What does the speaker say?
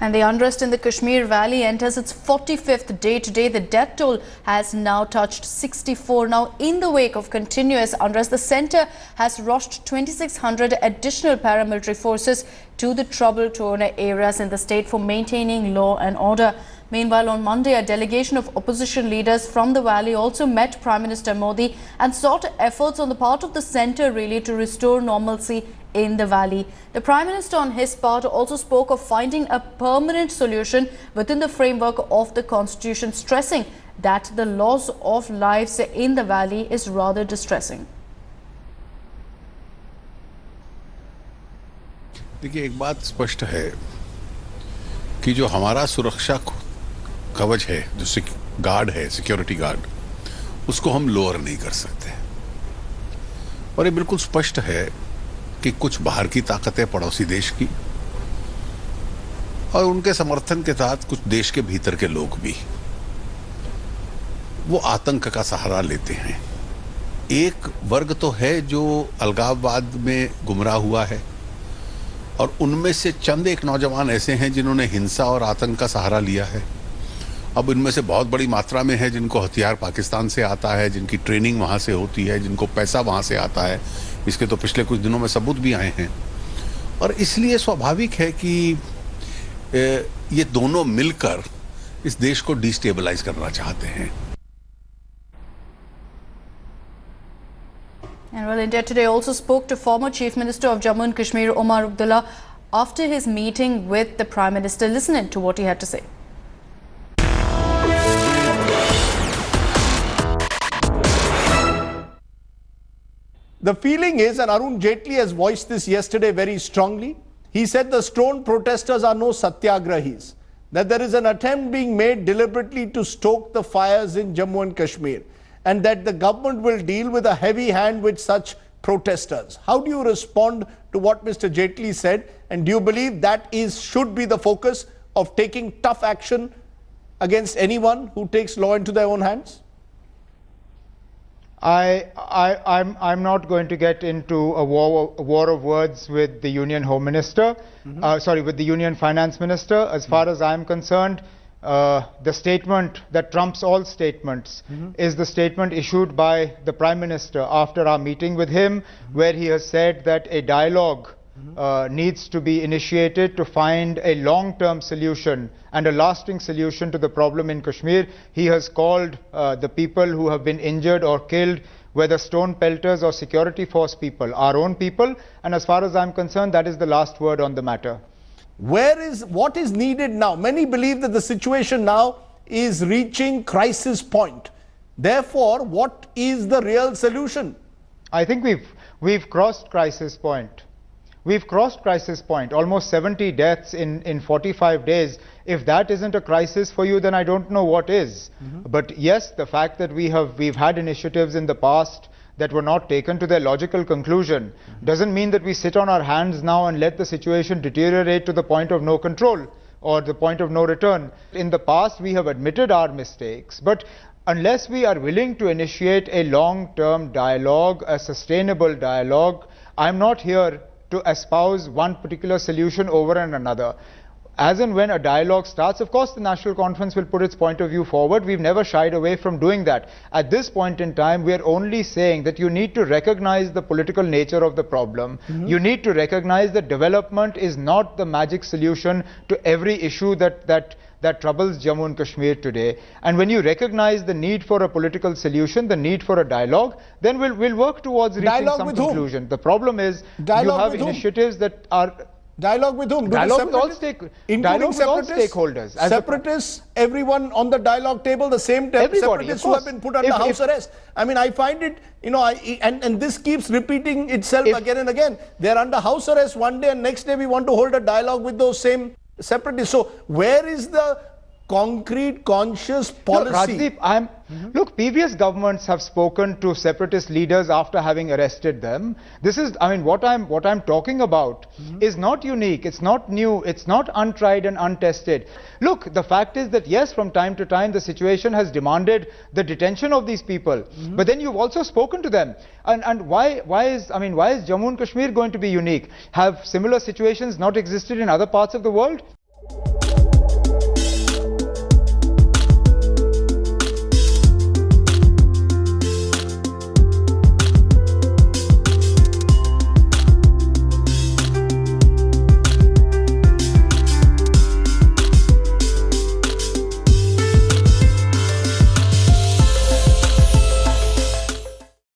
And the unrest in the Kashmir Valley enters its 45th day today. The death toll has now touched 64. Now, in the wake of continuous unrest, the centre has rushed 2,600 additional paramilitary forces to the trouble-torn areas in the state for maintaining law and order. Meanwhile, on Monday, a delegation of opposition leaders from the valley also met Prime Minister Modi and sought efforts on the part of the centre really to restore normalcy in the valley. The Prime Minister on his part also spoke of finding a permanent solution within the framework of the Constitution, stressing that the loss of lives in the valley is rather distressing. देखिए, एक बात स्पष्ट है कि जो हमारा सुरक्षा कवच है, जो गार्ड है, सिक्योरिटी गार्ड, उसको हम लोअर नहीं कर सकते। और ये बिल्कुल स्पष्ट है कि कुछ बाहर की ताकतें, पड़ोसी देश की, और उनके समर्थन के साथ कुछ देश के भीतर के लोग भी, वो आतंक का सहारा लेते हैं। एक वर्ग तो है जो अलगाववाद में गुमराह हुआ है, और उनमें से चंद एक नौजवान ऐसे हैं जिन्होंने हिंसा और आतंक का सहारा लिया है। अब इनमें से बहुत बड़ी मात्रा में है जिनको हथियार पाकिस्तान से आता है, जिनकी ट्रेनिंग वहाँ से होती है, जिनको पैसा वहाँ से आता है। इसके तो पिछले कुछ दिनों में सबूत भी आए हैं, और इसलिए स्वाभाविक है कि ये दोनों मिलकर इस देश को डिस्टेबलाइज करना चाहते हैं। And well, India Today also spoke to former Chief Minister of Jammu and Kashmir, Omar Abdullah, after his meeting with the Prime Minister. Listen in to what he had to say. The feeling is, and Arun Jaitley has voiced this yesterday very strongly, he said the stone protesters are no satyagrahis, that there is an attempt being made deliberately to stoke the fires in Jammu and Kashmir, and that the government will deal with a heavy hand with such protesters. How do you respond to what Mr. Jaitley said, and do you believe that should be the focus of taking tough action against anyone who takes law into their own hands? I'm not going to get into a war of words with the Union Home Minister, with the Union Finance Minister. As far as I'm concerned, the statement that trumps all statements is the statement issued by the Prime Minister after our meeting with him, where he has said that a dialogue needs to be initiated to find a long-term solution and a lasting solution to the problem in Kashmir. He has called the people who have been injured or killed, whether stone pelters or security force people, our own people, and as far as I'm concerned, that is the last word on the matter. What is needed now? Many believe that the situation now is reaching crisis point. Therefore, what is the real solution? I think we've crossed crisis point. We've crossed crisis point, almost 70 deaths in 45 days. If that isn't a crisis for you, then I don't know what is. But yes, the fact that we've had initiatives in the past that were not taken to their logical conclusion doesn't mean that we sit on our hands now and let the situation deteriorate to the point of no control or the point of no return. In the past, we have admitted our mistakes, but unless we are willing to initiate a long-term dialogue, a sustainable dialogue, I'm not here to espouse one particular solution over another. As and when a dialogue starts, of course the National Conference will put its point of view forward. We've never shied away from doing that. At this point in time, we are only saying that you need to recognize the political nature of the problem. You need to recognize that development is not the magic solution to every issue that troubles Jammu and Kashmir today. And when you recognize the need for a political solution, the need for a dialogue, then we'll work towards reaching some conclusion. Whom? The problem is you have initiatives that are... Dialogue with whom? Dialogue with all stakeholders. Separatists, everyone on the dialogue table, the same separatists who have been put under house arrest. I mean, I find it, and this keeps repeating itself again and again. They're under house arrest one day and next day we want to hold a dialogue with those same separatists. So where is the concrete, conscious policy? Look, previous governments have spoken to separatist leaders after having arrested them. This is, what I'm talking about is not unique, it's not new, it's not untried and untested. Look, the fact is that yes, from time to time the situation has demanded the detention of these people, but then you've also spoken to them. And why is Jammu and Kashmir going to be unique? Have similar situations not existed in other parts of the world?